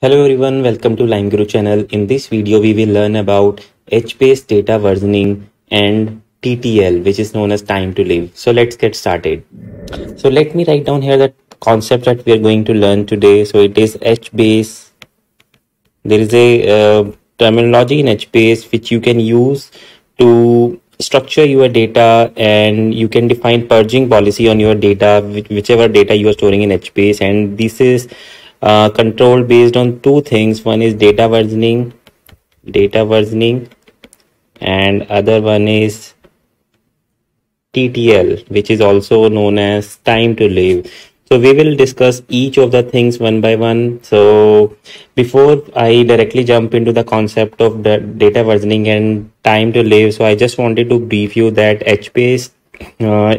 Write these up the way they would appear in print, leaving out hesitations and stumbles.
Hello everyone, welcome to LimeGuru channel. In this video, we will learn about HBase data versioning and TTL, which is known as time to live. So let's get started. So let me write down here the concept that we are going to learn today. So it is HBase. There is a terminology in HBase which you can use to structure your data, and you can define purging policy on your data, whichever data you are storing in HBase. And this is controlled based on two things. One is data versioning, and other one is TTL, which is also known as time to live. So we will discuss each of the things one by one. So before I directly jump into the concept of the data versioning and time to live, so I just wanted to brief you that HBase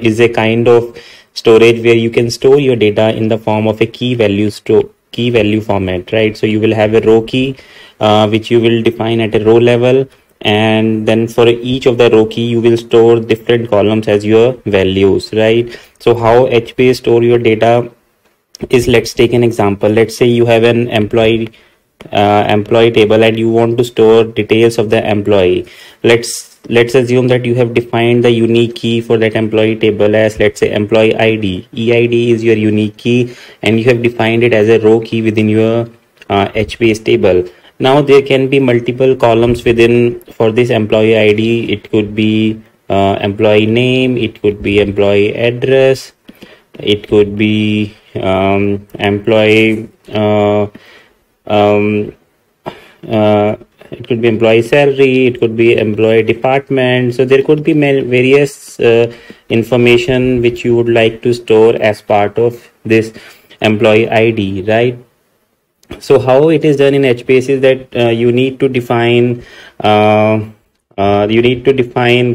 is a kind of storage where you can store your data in the form of a key value format, right? So you will have a row key which you will define at a row level, and then for each of the row key you will store different columns as your values, right? So how HBase store your data is, let's take an example. Let's say you have an employee table and you want to store details of the employee. Let's assume that you have defined the unique key for that employee table as, let's say, employee ID. EID is your unique key, and you have defined it as a row key within your HBase table. Now there can be multiple columns for this employee ID. It could be employee name, it could be employee address, it could be employee it could be employee salary, it could be employee department. So there could be various information which you would like to store as part of this employee ID, right? So how it is done in HBase is that you need to define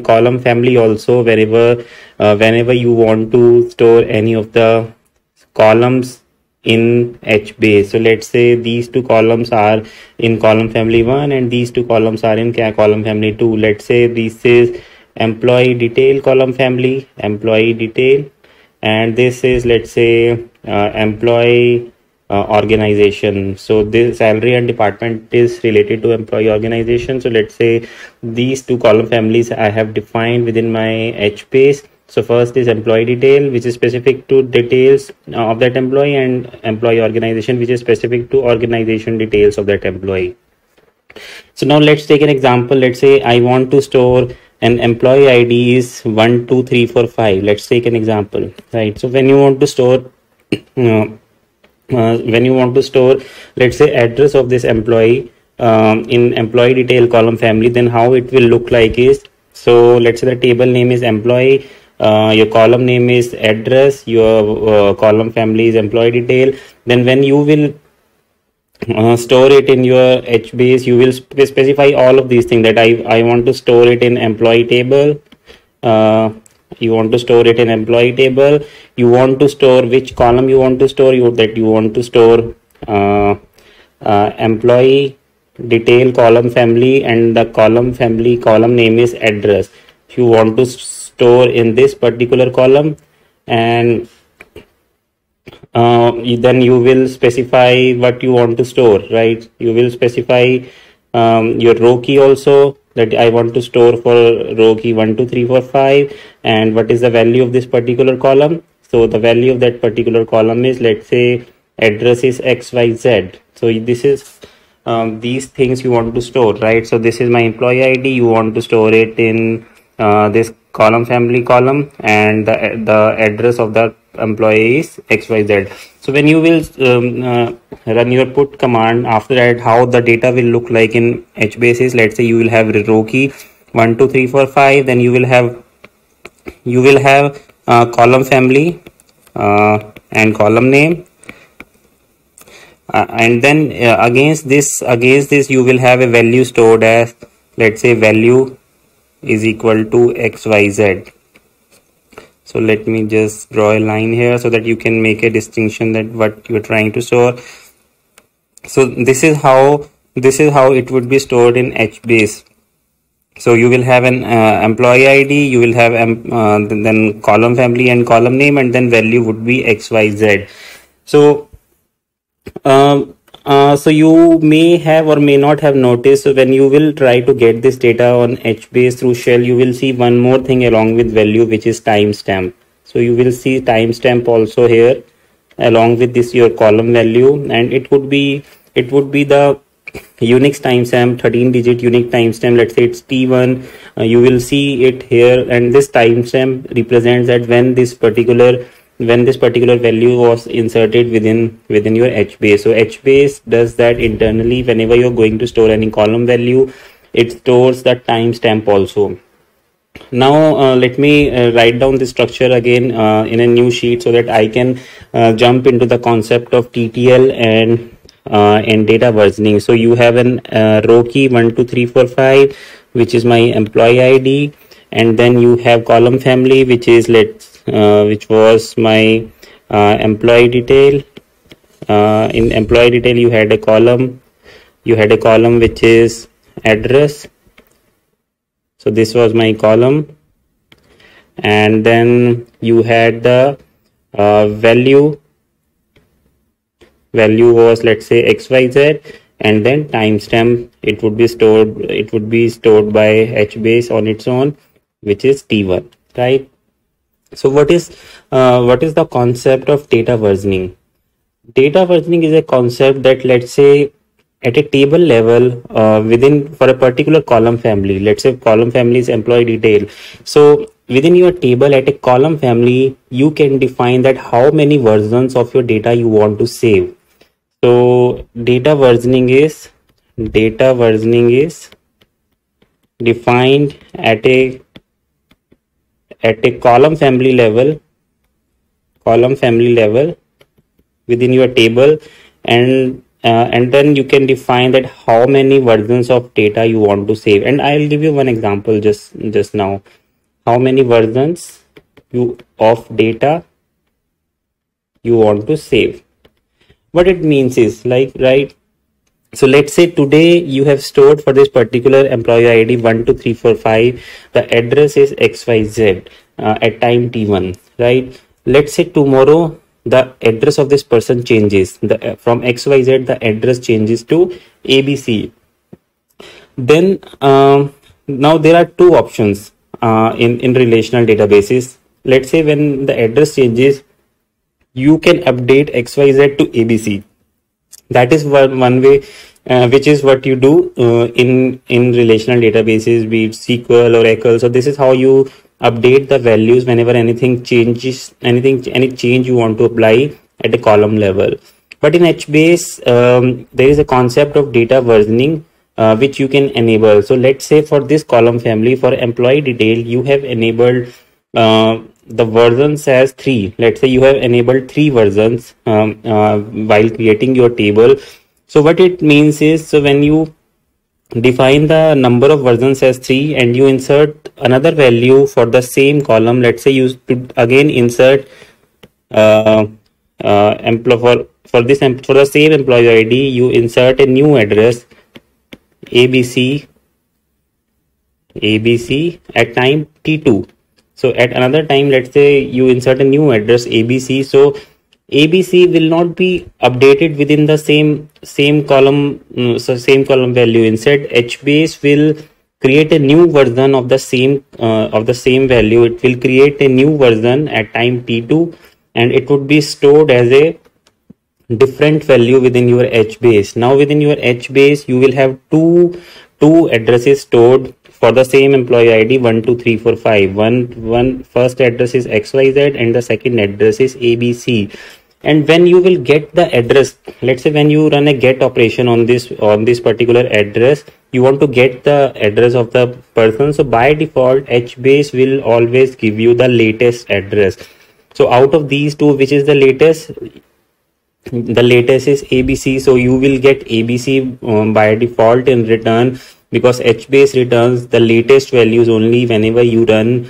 column family also whenever you want to store any of the columns in HBase. So let's say these two columns are in column family 1 and these two columns are in column family 2. Let's say this is employee detail column family, employee detail, and this is, let's say, employee organization. So this salary and department is related to employee organization. So let's say these two column families I have defined within my HBase. So first is employee detail, which is specific to details of that employee, and employee organization, which is specific to organization details of that employee. So now let's take an example. Let's say I want to store an employee ID is 1 2 3 4 5. Let's take an example, right? So when you want to store let's say address of this employee in employee detail column family, then how it will look like is, so let's say the table name is employee, your column name is address, your column family is employee detail. Then when you will store it in your HBase, you will specify all of these things, that I want to store it in employee table. You want to store it in employee table. You want to store which column you want to store. You want to store employee detail column family, and the column family column name is address. You want to store in this particular column, and then you will specify what you want to store, right? You will specify your row key also, that I want to store for row key 1 2 3 4 5, and what is the value of this particular column. So the value of that particular column is, let's say, address is XYZ. So this is these things you want to store, right? So this is my employee ID. You want to store it in this column family column, and the address of the employee is XYZ. So when you will run your put command, after that, how the data will look like in HBase is, let's say you will have row key 1 2 3 4 5, then you will have column family and column name, and then against this you will have a value stored as, let's say, value is equal to XYZ. So let me just draw a line here so that you can make a distinction that what you're trying to store. So this is how it would be stored in HBase. So you will have an employee ID, you will have then column family and column name, and then value would be XYZ. So So you may have or may not have noticed, so when you will try to get this data on HBase through shell, you will see one more thing along with value, which is timestamp. So you will see timestamp also here along with this your column value, and it would be the Unix timestamp, 13 digit unique timestamp. Let's say it's T1. You will see it here, and this timestamp represents that when this particular value was inserted within your HBase. So HBase does that internally. Whenever you're going to store any column value, it stores the timestamp also. Now let me write down the structure again in a new sheet so that I can jump into the concept of TTL and data versioning. So you have an row key 1 2 3 4 5, which is my employee ID, and then you have column family, which is which was my employee detail. In employee detail, you had a column which is address. So this was my column, and then you had the value was, let's say, XYZ, and then timestamp. It would be stored by HBase on its own, which is T1, right? So what is the concept of data versioning? Data versioning is a concept that, let's say, at a table level for a particular column family, let's say column family is employee detail. So within your table at a column family, you can define that how many versions of your data you want to save. So data versioning is defined at a column family level within your table, and then you can define that how many versions of data you want to save. And I'll give you one example just now. How many versions of data you want to save? What it means is, like, right, so let's say today you have stored for this particular employee ID 1 2 3 4 5, the address is XYZ at time T1, right? Let's say tomorrow the address of this person changes, from XYZ the address changes to ABC. Then now there are two options in relational databases. Let's say when the address changes, you can update XYZ to ABC. That is one way, which is what you do in relational databases, be it SQL or Oracle. So this is how you update the values whenever anything changes, any change you want to apply at a column level. But in HBase, there is a concept of data versioning which you can enable. So let's say for this column family, for employee detail, you have enabled the versions as 3. Let's say you have enabled 3 versions while creating your table. So what it means is, so when you define the number of versions as 3 and you insert another value for the same column, let's say you again insert for the same employee ID, you insert a new address ABC at time T2. So at another time, let's say you insert a new address ABC. So ABC will not be updated within the same column, value. Instead, HBase will create a new version of the same value. It will create a new version at time T2, and it would be stored as a different value within your HBase. Now within your HBase, you will have two addresses stored for the same employee ID 1 2 3 4 5. One first address is XYZ and the second address is ABC. And when you will get the address, let's say when you run a get operation on this particular address, you want to get the address of the person. So by default, HBase will always give you the latest address. So out of these two, which is the latest? The latest is ABC. So you will get ABC by default in return, because HBase returns the latest values only whenever you run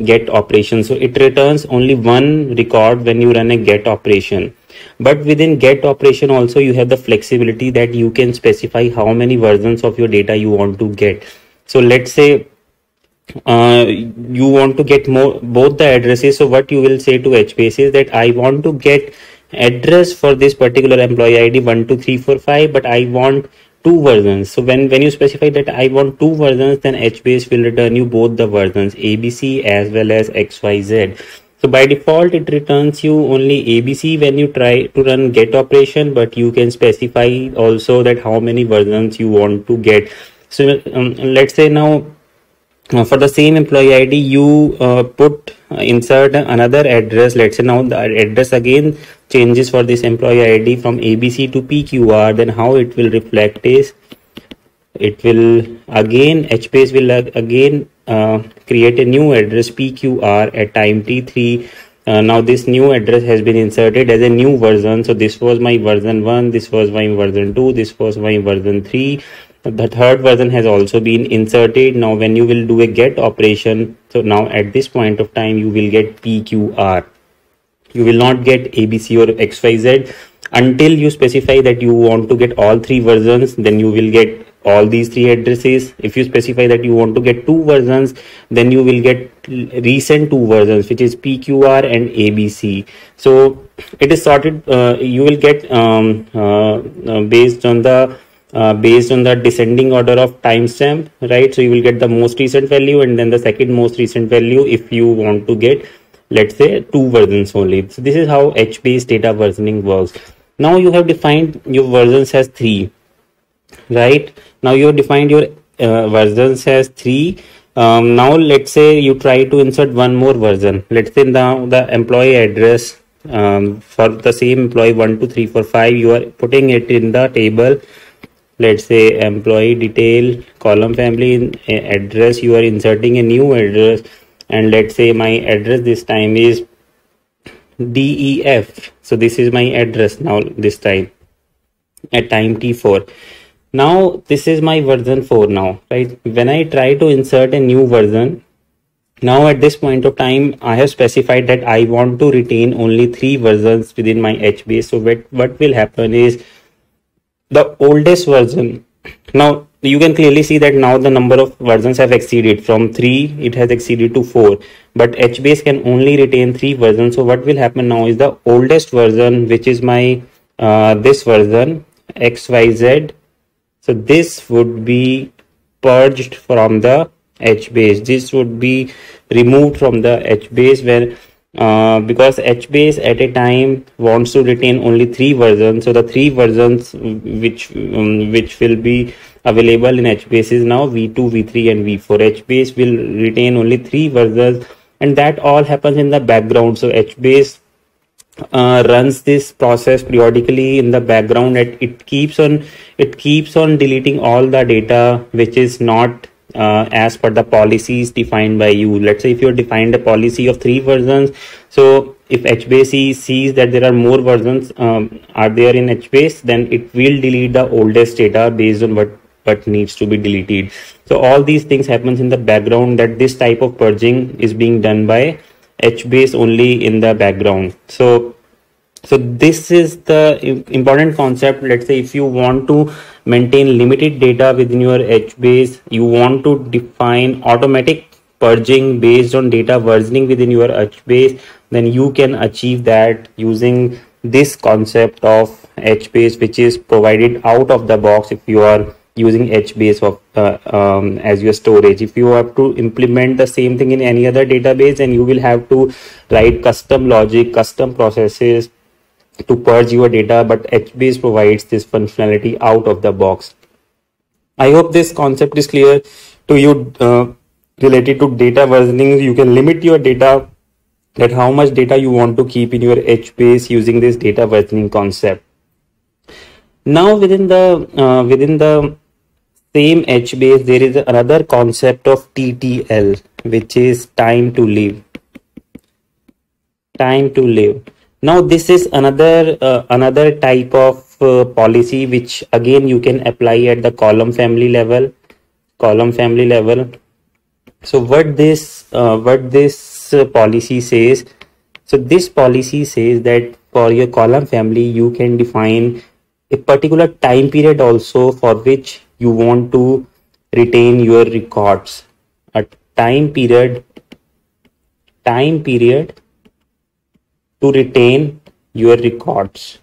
get operation. So it returns only one record when you run a get operation. But within get operation also, you have the flexibility that you can specify how many versions of your data you want to get. So let's say you want to get both the addresses. So what you will say to HBase is that I want to get address for this particular employee ID 12345, but I want two versions. So when you specify that I want two versions, then HBase will return you both the versions, ABC as well as XYZ. So by default, it returns you only ABC when you try to run get operation, but you can specify also that how many versions you want to get. So let's say now for the same employee ID, you insert another address. Let's say now the address again changes for this employee ID from ABC to PQR. Then how it will reflect is, it will again, HBase will again create a new address PQR at time T3. Now this new address has been inserted as a new version. So this was my version 1, this was my version 2, this was my version 3. The third version has also been inserted. Now when you will do a get operation, so now at this point of time you will get PQR. You will not get ABC or XYZ until you specify that you want to get all three versions. Then you will get all these three addresses. If you specify that you want to get two versions, then you will get recent two versions, which is PQR and ABC. So it is sorted. You will get based on the descending order of timestamp, right? So you will get the most recent value and then the second most recent value if you want to get, let's say, two versions only. So this is how HBase data versioning works. Now you have defined your versions as 3, right? Now you have defined your versions as 3. Now let's say you try to insert one more version. Let's say now the employee address for the same employee 12345, you are putting it in the table. Let's say employee detail, column family, address, you are inserting a new address, and let's say my address this time is DEF. So this is my address now this time at time T4. Now this is my version 4 now, right? When I try to insert a new version, now at this point of time I have specified that I want to retain only 3 versions within my HBase. So what will happen is, the oldest version, now you can clearly see that now the number of versions have exceeded from 3, it has exceeded to 4, but HBase can only retain 3 versions. So what will happen now is the oldest version, which is my this version XYZ, so this would be purged from the HBase. This would be removed from the HBase when because HBase at a time wants to retain only 3 versions. So the 3 versions which will be available in HBase is now V2, V3 and V4. HBase will retain only 3 versions, and that all happens in the background. So HBase runs this process periodically in the background. It keeps on deleting all the data which is not as per the policies defined by you. Let's say if you defined a policy of 3 versions, so if HBase sees that there are more versions are there in HBase, then it will delete the oldest data based on what needs to be deleted. So all these things happens in the background, that this type of purging is being done by HBase only in the background. So this is the important concept. Let's say if you want to maintain limited data within your HBase, you want to define automatic purging based on data versioning within your HBase, then you can achieve that using this concept of HBase, which is provided out of the box if you are using HBase as your storage. If you have to implement the same thing in any other database, then you will have to write custom logic, custom processes to purge your data, but HBase provides this functionality out of the box. I hope this concept is clear to you related to data versioning. You can limit your data, that how much data you want to keep in your HBase using this data versioning concept. Now within the same HBase, there is another concept of TTL, which is time to live. Time to live. Now this is another type of policy which again you can apply at the column family level. So what this policy says, so this policy says that for your column family you can define a particular time period also for which you want to retain your records. A time period to retain your records.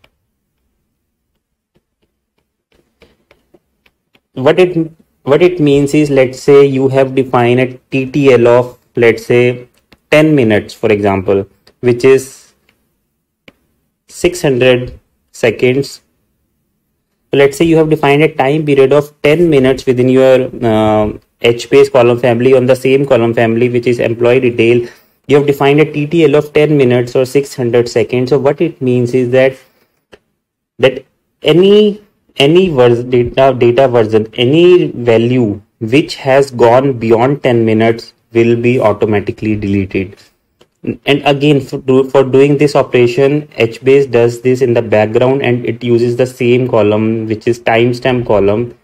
What it means is, let's say you have defined a TTL of, let's say, 10 minutes, for example, which is 600 seconds. So let's say you have defined a time period of 10 minutes within your HBase column family. On the same column family, which is employee detail, you have defined a TTL of 10 minutes or 600 seconds. So what it means is that any data version, any value which has gone beyond 10 minutes will be automatically deleted. And again, for doing this operation, HBase does this in the background, and it uses the same column, which is timestamp column.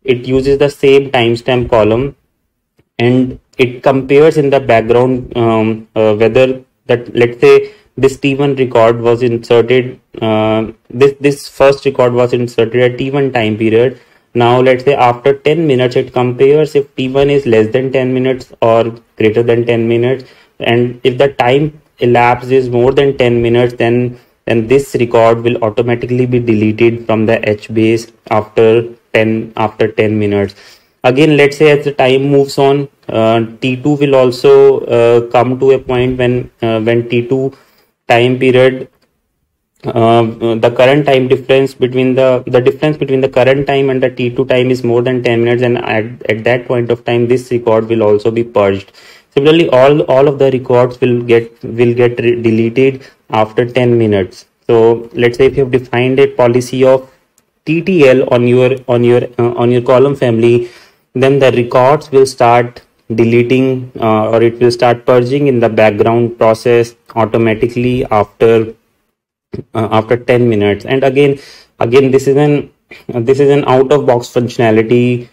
It uses the same timestamp column, and it compares in the background whether that, let's say, this T1 record was inserted, this first record was inserted at T1 time period. Now let's say after 10 minutes, it compares if T1 is less than 10 minutes or greater than 10 minutes. And if the time elapsed is more than 10 minutes, then this record will automatically be deleted from the HBase after 10 minutes. Again, let's say as the time moves on, T2 will also come to a point when T2 time period, the current time difference between the difference between the current time and the T2 time is more than 10 minutes, and at that point of time, this record will also be purged. Similarly, all of the records will get deleted after 10 minutes. So let's say if you have defined a policy of TTL on your column family, then the records will start deleting or it will start purging in the background process automatically after 10 minutes. And again, this is an out of box functionality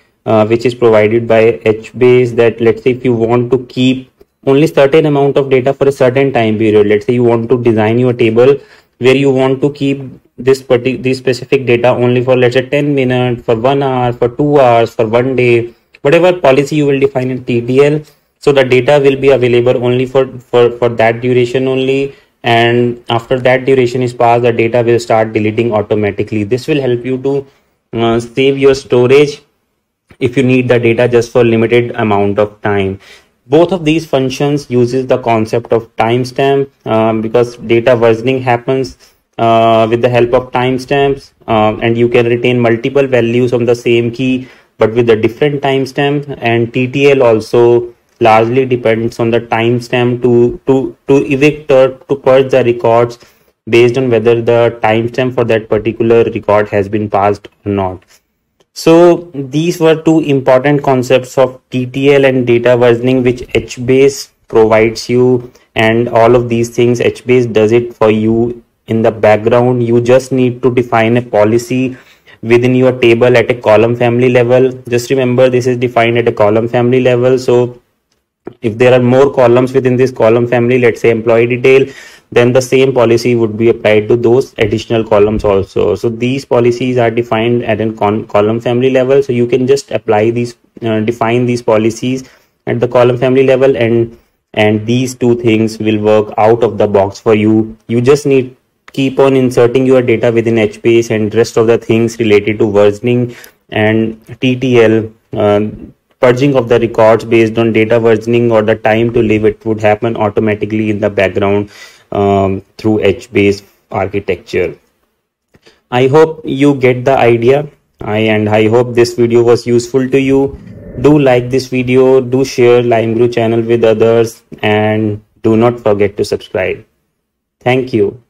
which is provided by HBase, that let's say if you want to keep only certain amount of data for a certain time period, let's say you want to design your table where you want to keep this specific data only for, let's say, 10 minutes, for 1 hour, for 2 hours, for 1 day, whatever policy you will define in TTL. So the data will be available only for that duration only, and after that duration is passed, the data will start deleting automatically. This will help you to save your storage if you need the data just for limited amount of time. Both of these functions uses the concept of timestamp because data versioning happens with the help of timestamps, and you can retain multiple values on the same key but with a different timestamp. And TTL also largely depends on the timestamp to evict or to purge the records based on whether the timestamp for that particular record has been passed or not. So these were two important concepts of TTL and data versioning which HBase provides you, and all of these things HBase does it for you in the background. You just need to define a policy within your table at a column family level. Just remember, this is defined at a column family level. So if there are more columns within this column family, let's say employee detail, then the same policy would be applied to those additional columns also. So these policies are defined at a column family level. So you can just apply these, define these policies at the column family level, and these two things will work out of the box for you. You just need keep on inserting your data within HBase, and rest of the things related to versioning and TTL, purging of the records based on data versioning or the time to live, it would happen automatically in the background through HBase architecture. I hope you get the idea, and I hope this video was useful to you. Do like this video, do share LimeGuru channel with others, and do not forget to subscribe. Thank you.